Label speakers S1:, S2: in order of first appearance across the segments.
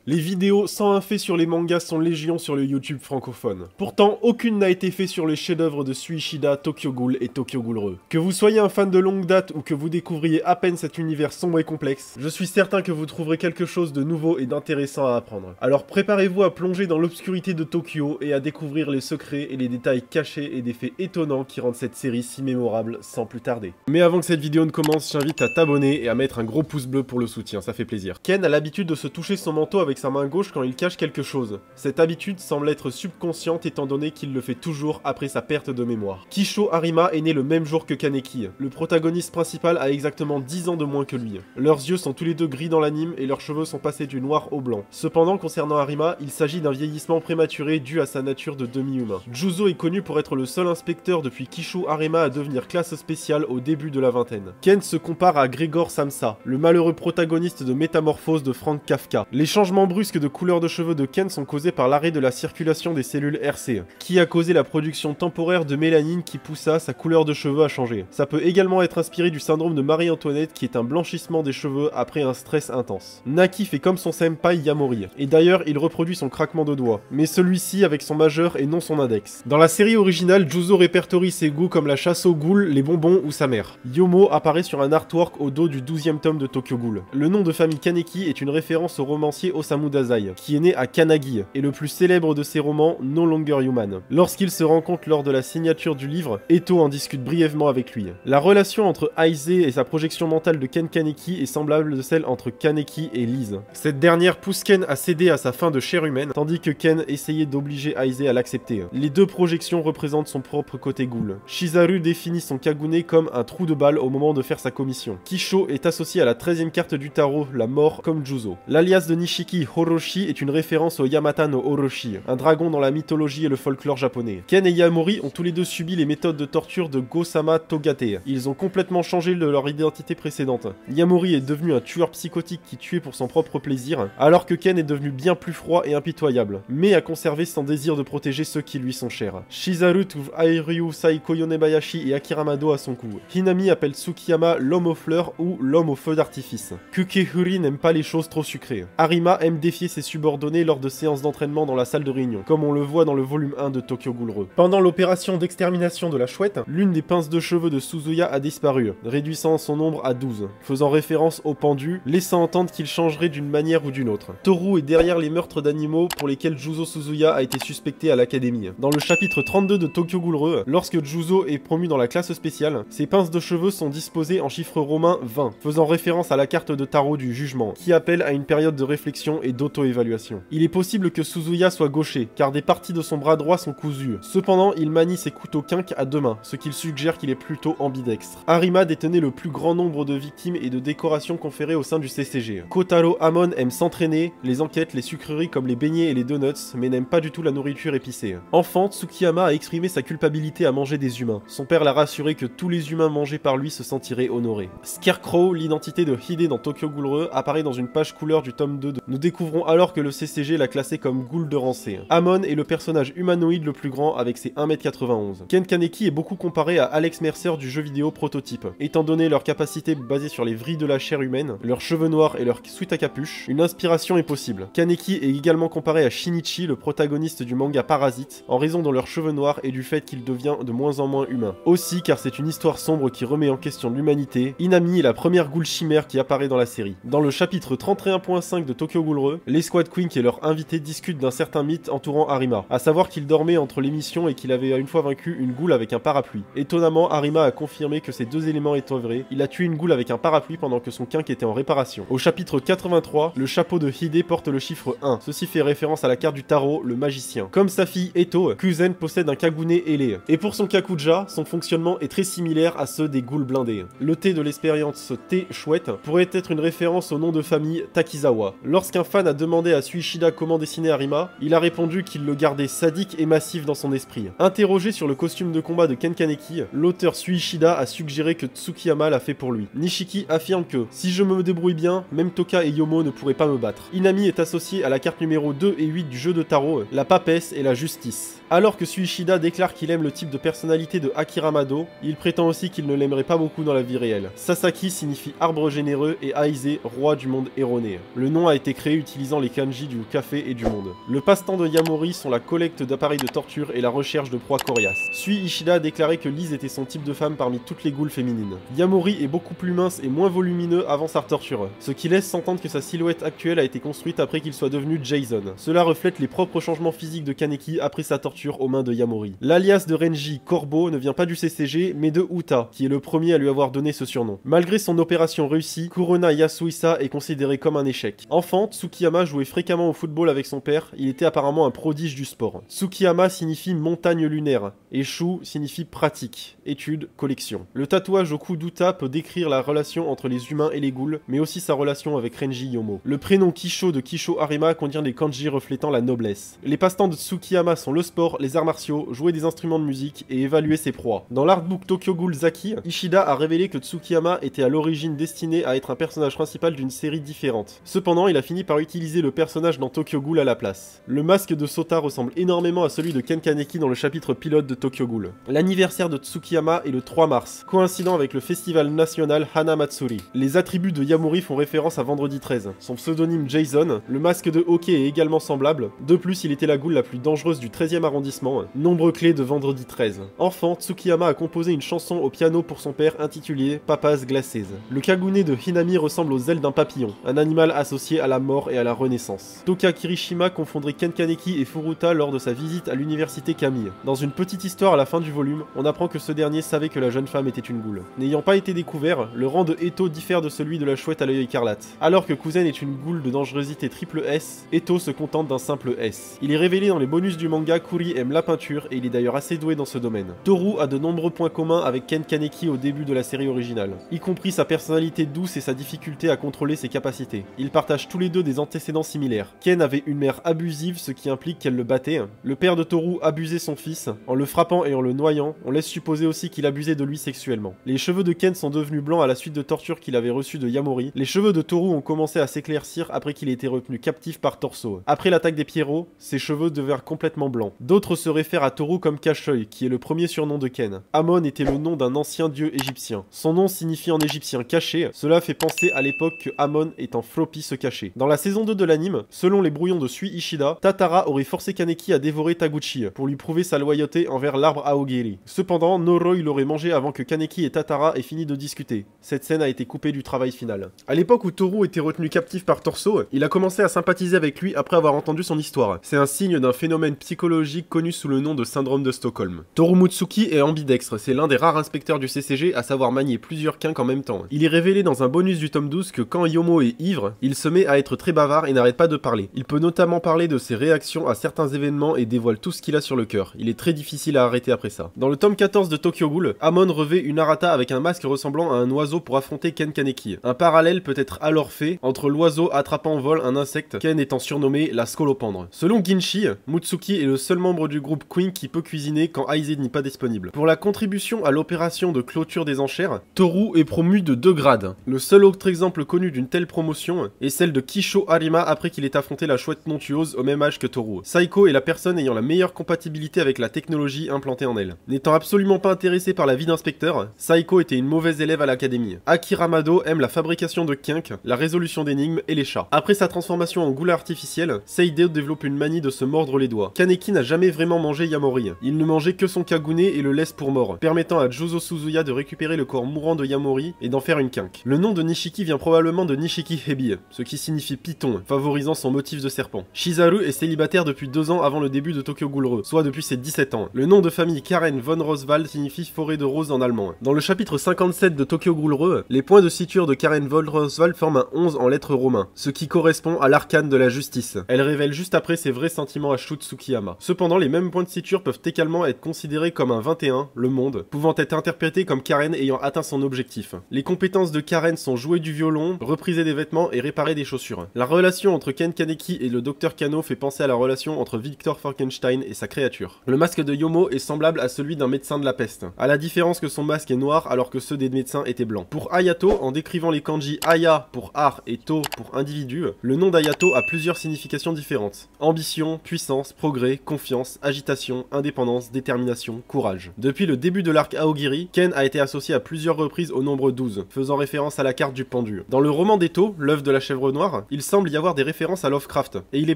S1: Les vidéos 101 faits sur les mangas sont légion sur le YouTube francophone. Pourtant, aucune n'a été faite sur les chefs-d'œuvre de Suishida, Tokyo Ghoul et Tokyo Ghoul. Que vous soyez un fan de longue date ou que vous découvriez à peine cet univers sombre et complexe, je suis certain que vous trouverez quelque chose de nouveau et d'intéressant à apprendre. Alors préparez-vous à plonger dans l'obscurité de Tokyo et à découvrir les secrets et les détails cachés et des faits étonnants qui rendent cette série si mémorable sans plus tarder. Mais avant que cette vidéo ne commence, j'invite à t'abonner et à mettre un gros pouce bleu pour le soutien, ça fait plaisir. Ken a l'habitude de se toucher son manteau avec sa main gauche quand il cache quelque chose. Cette habitude semble être subconsciente étant donné qu'il le fait toujours après sa perte de mémoire. Kisho Arima est né le même jour que Kaneki. Le protagoniste principal a exactement 10 ans de moins que lui. Leurs yeux sont tous les deux gris dans l'anime et leurs cheveux sont passés du noir au blanc. Cependant, concernant Arima, il s'agit d'un vieillissement prématuré dû à sa nature de demi-humain. Juzo est connu pour être le seul inspecteur depuis Kisho Arima à devenir classe spéciale au début de la vingtaine. Ken se compare à Gregor Samsa, le malheureux protagoniste de Métamorphose de Frank Kafka. Les changements brusques de couleur de cheveux de Ken sont causés par l'arrêt de la circulation des cellules RC, qui a causé la production temporaire de mélanine qui poussa sa couleur de cheveux à changer. Ça peut également être inspiré du syndrome de Marie-Antoinette qui est un blanchissement des cheveux après un stress intense. Naki fait comme son senpai Yamori, et d'ailleurs il reproduit son craquement de doigts, mais celui-ci avec son majeur et non son index. Dans la série originale, Juzo répertorie ses goûts comme la chasse aux ghouls, les bonbons ou sa mère. Yomo apparaît sur un artwork au dos du 12e tome de Tokyo Ghoul. Le nom de famille Kaneki est une référence au romancier Osamu Dazai, qui est né à Kanagi, et le plus célèbre de ses romans, No Longer Human. Lorsqu'ils se rencontrent lors de la signature du livre, Eto en discute brièvement avec lui. La relation entre Aize et sa projection mentale de Ken Kaneki est semblable de celle entre Kaneki et Liz. Cette dernière pousse Ken à céder à sa faim de chair humaine, tandis que Ken essayait d'obliger Aize à l'accepter. Les deux projections représentent son propre côté ghoul. Shizaru définit son Kagune comme un trou de balle au moment de faire sa commission. Kisho est associé à la 13e carte du tarot, la mort, comme Juzo. L'alias de Nishiki, Horoshi, est une référence au Yamata no Orochi, un dragon dans la mythologie et le folklore japonais. Ken et Yamori ont tous les deux subi les méthodes de torture de Go-sama Togate. Ils ont complètement changé de leur identité précédente. Yamori est devenu un tueur psychotique qui tuait pour son propre plaisir, alors que Ken est devenu bien plus froid et impitoyable, mais a conservé son désir de protéger ceux qui lui sont chers. Shizaru trouve Airyu Saiko Yonebayashi et Akira Mado à son cou. Hinami appelle Tsukiyama l'homme aux fleurs ou l'homme au feu d'artifice. Kukehuri n'aime pas les choses trop sucrées. Arima aime défier ses subordonnés lors de séances d'entraînement dans la salle de réunion, comme on le voit dans le volume 1 de Tokyo Ghoul. Pendant l'opération d'extermination de la chouette, l'une des pinces de cheveux de Suzuya a disparu, réduisant son nombre à 12, faisant référence au pendu, laissant entendre qu'il changerait d'une manière ou d'une autre. Toru est derrière les meurtres d'animaux pour lesquels Juzo Suzuya a été suspecté à l'académie. Dans le chapitre 32 de Tokyo Ghoul, lorsque Juzo est promu dans la classe spéciale, ses pinces de cheveux sont disposées en chiffre romain 20, faisant référence à la carte de tarot du jugement, qui appelle à une période de réflexion et d'auto-évaluation. Il est possible que Suzuya soit gaucher, car des parties de son bras droit sont cousues. Cependant, il manie ses couteaux quinques à deux mains, ce qui suggère qu'il est plutôt ambidextre. Arima détenait le plus grand nombre de victimes et de décorations conférées au sein du CCG. Kotaro Amon aime s'entraîner, les enquêtes, les sucreries comme les beignets et les donuts, mais n'aime pas du tout la nourriture épicée. Enfant, Tsukiyama a exprimé sa culpabilité à manger des humains. Son père l'a rassuré que tous les humains mangés par lui se sentiraient honorés. Scarecrow, l'identité de Hide dans Tokyo Ghoul, apparaît dans une page couleur du tome 2. Nous découvrons alors que le CCG l'a classé comme ghoul de rancée. Amon est le personnage humanoïde le plus grand avec ses 1m91. Ken Kaneki est beaucoup comparé à Alex Mercer du jeu vidéo Prototype. Étant donné leur capacité basée sur les vrilles de la chair humaine, leurs cheveux noirs et leur suite à capuche, une inspiration est possible. Kaneki est également comparé à Shinichi, le protagoniste du manga Parasite, en raison de leurs cheveux noirs et du fait qu'il devient de moins en moins humain. Aussi car c'est une histoire sombre qui remet en question l'humanité, Inami est la première ghoul chimère qui apparaît dans la série. Dans le chapitre 31.5 de Tokyo Ghoul, les Squad Queen et leurs invités discutent d'un certain mythe entourant Arima, à savoir qu'il dormait entre les missions et qu'il avait une fois vaincu une ghoul avec un parapluie. Étonnamment, Arima a confirmé que ces deux éléments étaient vrais, il a tué une ghoul avec un parapluie pendant que son quinque était en réparation. Au chapitre 83, le chapeau de Hide porte le chiffre 1, ceci fait référence à la carte du tarot, le magicien. Comme sa fille Eto, Kuzen possède un Kagune ailé. Et pour son Kakuja, son fonctionnement est très similaire à ceux des ghouls blindés. Le thé de l'expérience thé chouette pourrait être une référence au nom de famille Takizawa. Lorsqu'un fan a demandé à Suishida comment dessiner Arima, il a répondu qu'il le gardait sadique et massif dans son esprit. Interrogé sur le costume de combat de Ken Kaneki, l'auteur Suishida a suggéré que Tsukiyama l'a fait pour lui. Nishiki affirme que « Si je me débrouille bien, même Toka et Yomo ne pourraient pas me battre ». Inami est associé à la carte numéro 2 et 8 du jeu de tarot, la papesse et la justice. Alors que Suishida déclare qu'il aime le type de personnalité de Akira Mado, il prétend aussi qu'il ne l'aimerait pas beaucoup dans la vie réelle. Sasaki signifie arbre généreux et Aize, roi du monde erroné. Le nom a été créé créé utilisant les kanji du café et du monde. Le passe-temps de Yamori sont la collecte d'appareils de torture et la recherche de proies coriaces. Sui Ishida a déclaré que Liz était son type de femme parmi toutes les ghouls féminines. Yamori est beaucoup plus mince et moins volumineux avant sa torture, ce qui laisse s'entendre que sa silhouette actuelle a été construite après qu'il soit devenu Jason. Cela reflète les propres changements physiques de Kaneki après sa torture aux mains de Yamori. L'alias de Renji, Corbeau, ne vient pas du CCG, mais de Uta, qui est le premier à lui avoir donné ce surnom. Malgré son opération réussie, Kurona Yasuhisa est considéré comme un échec. Enfant, Tsukiyama jouait fréquemment au football avec son père, il était apparemment un prodige du sport. Tsukiyama signifie montagne lunaire, et Shu signifie pratique, étude, collection. Le tatouage au cou d'Uta peut décrire la relation entre les humains et les ghouls, mais aussi sa relation avec Renji Yomo. Le prénom Kisho de Kisho Arima contient des kanji reflétant la noblesse. Les passe-temps de Tsukiyama sont le sport, les arts martiaux, jouer des instruments de musique et évaluer ses proies. Dans l'artbook Tokyo Ghoul Zaki, Ishida a révélé que Tsukiyama était à l'origine destiné à être un personnage principal d'une série différente. Cependant, il a fini par utiliser le personnage dans Tokyo Ghoul à la place. Le masque de Sota ressemble énormément à celui de Ken Kaneki dans le chapitre pilote de Tokyo Ghoul. L'anniversaire de Tsukiyama est le 3 mars, coïncidant avec le festival national Hana Matsuri. Les attributs de Yamori font référence à Vendredi 13. Son pseudonyme Jason, le masque de hockey est également semblable. De plus, il était la ghoul la plus dangereuse du 13e arrondissement. Nombre clé de Vendredi 13. Enfant, Tsukiyama a composé une chanson au piano pour son père intitulée Papa's Glasses. Le kagune de Hinami ressemble aux ailes d'un papillon, un animal associé à la mort et à la renaissance. Toka Kirishima confondrait Ken Kaneki et Furuta lors de sa visite à l'université Kamiya. Dans une petite histoire à la fin du volume, on apprend que ce dernier savait que la jeune femme était une ghoul. N'ayant pas été découvert, le rang de Eto diffère de celui de la chouette à l'œil écarlate. Alors que Kuzen est une ghoul de dangerosité triple S, Eto se contente d'un simple S. Il est révélé dans les bonus du manga Kuri aime la peinture et il est d'ailleurs assez doué dans ce domaine. Toru a de nombreux points communs avec Ken Kaneki au début de la série originale, y compris sa personnalité douce et sa difficulté à contrôler ses capacités. Ils partagent tous les deux des antécédents similaires. Ken avait une mère abusive, ce qui implique qu'elle le battait. Le père de Toru abusait son fils, en le frappant et en le noyant, on laisse supposer aussi qu'il abusait de lui sexuellement. Les cheveux de Ken sont devenus blancs à la suite de tortures qu'il avait reçues de Yamori. Les cheveux de Toru ont commencé à s'éclaircir après qu'il ait été retenu captif par Torso. Après l'attaque des Pierrots, ses cheveux devinrent complètement blancs. D'autres se réfèrent à Toru comme Cache-œil, qui est le premier surnom de Ken. Amon était le nom d'un ancien dieu égyptien. Son nom signifie en égyptien caché, cela fait penser à l'époque que Amon est en floppy se cacher. Dans la saison 2 de l'anime, selon les brouillons de Sui Ishida, Tatara aurait forcé Kaneki à dévorer Taguchi pour lui prouver sa loyauté envers l'arbre Aogiri. Cependant, Noroi l'aurait mangé avant que Kaneki et Tatara aient fini de discuter. Cette scène a été coupée du travail final. À l'époque où Toru était retenu captif par Torso, il a commencé à sympathiser avec lui après avoir entendu son histoire. C'est un signe d'un phénomène psychologique connu sous le nom de syndrome de Stockholm. Toru Mutsuki est ambidextre, c'est l'un des rares inspecteurs du CCG à savoir manier plusieurs quinques en même temps. Il est révélé dans un bonus du tome 12 que quand Yomo est ivre, il se met à être très bavard et n'arrête pas de parler. Il peut notamment parler de ses réactions à certains événements et dévoile tout ce qu'il a sur le cœur. Il est très difficile à arrêter après ça. Dans le tome 14 de Tokyo Ghoul, Amon revêt une arata avec un masque ressemblant à un oiseau pour affronter Ken Kaneki. Un parallèle peut être alors fait entre l'oiseau attrapant en vol un insecte, Ken étant surnommé la scolopendre. Selon Ginshi, Mutsuki est le seul membre du groupe Queen qui peut cuisiner quand Aize n'est pas disponible. Pour la contribution à l'opération de clôture des enchères, Toru est promu de 2 grades. Le seul autre exemple connu d'une telle promotion est celle de Kisho Arima après qu'il ait affronté la chouette non tueuse au même âge que Toru. Saiko est la personne ayant la meilleure compatibilité avec la technologie implantée en elle. N'étant absolument pas intéressé par la vie d'inspecteur, Saiko était une mauvaise élève à l'académie. Akira Mado aime la fabrication de kink, la résolution d'énigmes et les chats. Après sa transformation en ghoul artificielle, Seido développe une manie de se mordre les doigts. Kaneki n'a jamais vraiment mangé Yamori. Il ne mangeait que son kagune et le laisse pour mort, permettant à Juzo Suzuya de récupérer le corps mourant de Yamori et d'en faire une kink. Le nom de Nishiki vient probablement de Nishiki Hebi, ce qui signifie python, favorisant son motif de serpent. Shizaru est célibataire depuis 2 ans avant le début de Tokyo Ghoul Re, soit depuis ses 17 ans. Le nom de famille Karen von Roswald signifie forêt de roses en allemand. Dans le chapitre 57 de Tokyo Ghoul Re, les points de suture de Karen von Roswald forment un 11 en lettres romains, ce qui correspond à l'arcane de la justice. Elle révèle juste après ses vrais sentiments à Shu Tsukiyama. Cependant, les mêmes points de suture peuvent également être considérés comme un 21, le monde, pouvant être interprété comme Karen ayant atteint son objectif. Les compétences de Karen sont jouer du violon, repriser des vêtements et réparer des chaussures. La relation entre Ken Kaneki et le Dr Kano fait penser à la relation entre Victor Frankenstein et sa créature. Le masque de Yomo est semblable à celui d'un médecin de la peste, à la différence que son masque est noir alors que ceux des médecins étaient blancs. Pour Ayato, en décrivant les kanji Aya pour art et To pour individu, le nom d'Ayato a plusieurs significations différentes. Ambition, puissance, progrès, confiance, agitation, indépendance, détermination, courage. Depuis le début de l'arc Aogiri, Ken a été associé à plusieurs reprises au nombre 12, faisant référence à la carte du pendu. Dans le roman d'Eto, l'œuvre de la chèvre noire, il semble y avoir des références à Lovecraft, et il est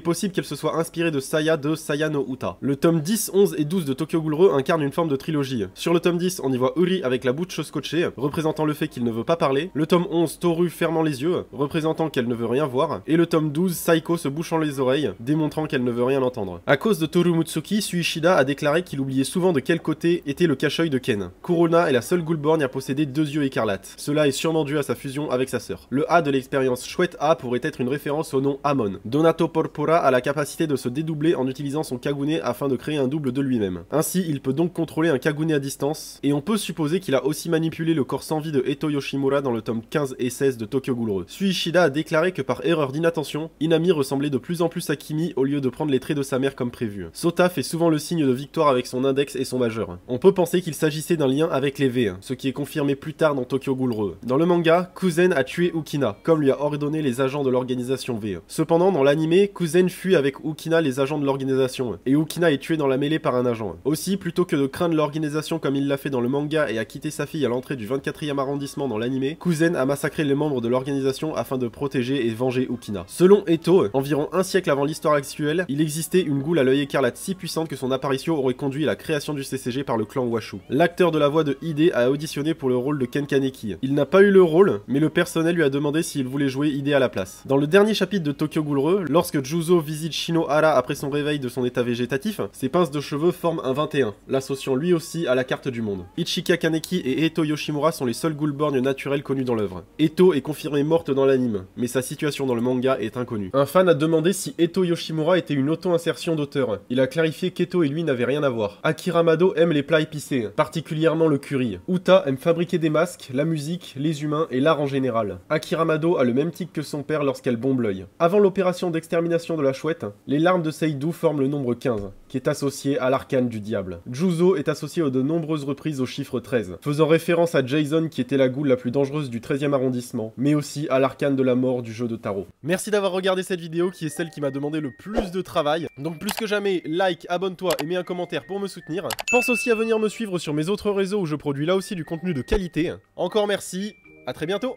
S1: possible qu'elle se soit inspirée de Saya de Saya no Uta. Le tome 10, 11 et 12 de Tokyo Ghoul incarne une forme de trilogie. Sur le tome 10, on y voit Uri avec la bouche scotchée, représentant le fait qu'il ne veut pas parler. Le tome 11, Toru fermant les yeux, représentant qu'elle ne veut rien voir. Et le tome 12, Saiko se bouchant les oreilles, démontrant qu'elle ne veut rien entendre. À cause de Toru Mutsuki, Suishida a déclaré qu'il oubliait souvent de quel côté était le cache-œil de Ken. Kurona est la seule Ghoulborn à posséder 2 yeux écarlates. Cela est sûrement dû à sa fusion avec sa sœur. Le A de l'expérience Chouette A pourrait être une référence au nom Amon. Donato Porpora a la capacité de se dédoubler en utilisant son Kagune afin de créer un double de lui-même. Ainsi, il peut donc contrôler un Kagune à distance, et on peut supposer qu'il a aussi manipulé le corps sans vie de Eto Yoshimura dans le tome 15 et 16 de Tokyo Ghoul. Suishida a déclaré que par erreur d'inattention, Inami ressemblait de plus en plus à Kimi au lieu de prendre les traits de sa mère comme prévu. Sota fait souvent le signe de victoire avec son index et son majeur. On peut penser qu'il s'agissait d'un lien avec les V, ce qui est confirmé plus tard dans Tokyo Ghoul. Dans le manga, Kuzen a tué Ukina, comme lui a ordonné les agents de l'organisation V. Cependant, dans l'anime, Kuzen fuit avec Ukina les agents de l'organisation, et Ukina est tué dans la mêlée par un agent. Aussi, plutôt que de craindre l'organisation comme il l'a fait dans le manga et a quitté sa fille à l'entrée du 24e arrondissement dans l'anime, Kuzen a massacré les membres de l'organisation afin de protéger et venger Ukina. Selon Eto, environ un siècle avant l'histoire actuelle, il existait une goule à l'œil écarlate si puissante que son apparition aurait conduit à la création du CCG par le clan Washu. L'acteur de la voix de Hide a auditionné pour le rôle de Ken Kaneki. Il n'a pas eu le rôle, mais le personnel lui a demandé s'il voulait jouer Hide à la place. Dans le dernier chapitre de Tokyo Ghoul, lorsque Juzo visite Shinohara après son réveil de son état végétatif, ses pinces de cheveux forment un 21, l'associant lui aussi à la carte du monde. Ichika Kaneki et Eto Yoshimura sont les seuls Ghoulborn naturels connus dans l'œuvre. Eto est confirmée morte dans l'anime, mais sa situation dans le manga est inconnue. Un fan a demandé si Eto Yoshimura était une auto-insertion d'auteur. Il a clarifié qu'Eto et lui n'avaient rien à voir. Akira Mado aime les plats épicés, particulièrement le curry. Uta aime fabriquer des masques, la musique, les humains et l'art en général. Akira Mado a le même tic que son père lorsqu'elle bombe l'œil. Avant l'opération d'extermination de la chouette, les larmes de Seidu forment le nombre 15, qui est associé à l'arcane du diable. Juzo est associé de nombreuses reprises au chiffre 13, faisant référence à Jason qui était la goule la plus dangereuse du 13e arrondissement, mais aussi à l'arcane de la mort du jeu de tarot. Merci d'avoir regardé cette vidéo qui est celle qui m'a demandé le plus de travail. Donc plus que jamais, like, abonne-toi et mets un commentaire pour me soutenir. Pense aussi à venir me suivre sur mes autres réseaux où je produis là aussi du contenu de qualité. Encore merci, à très bientôt.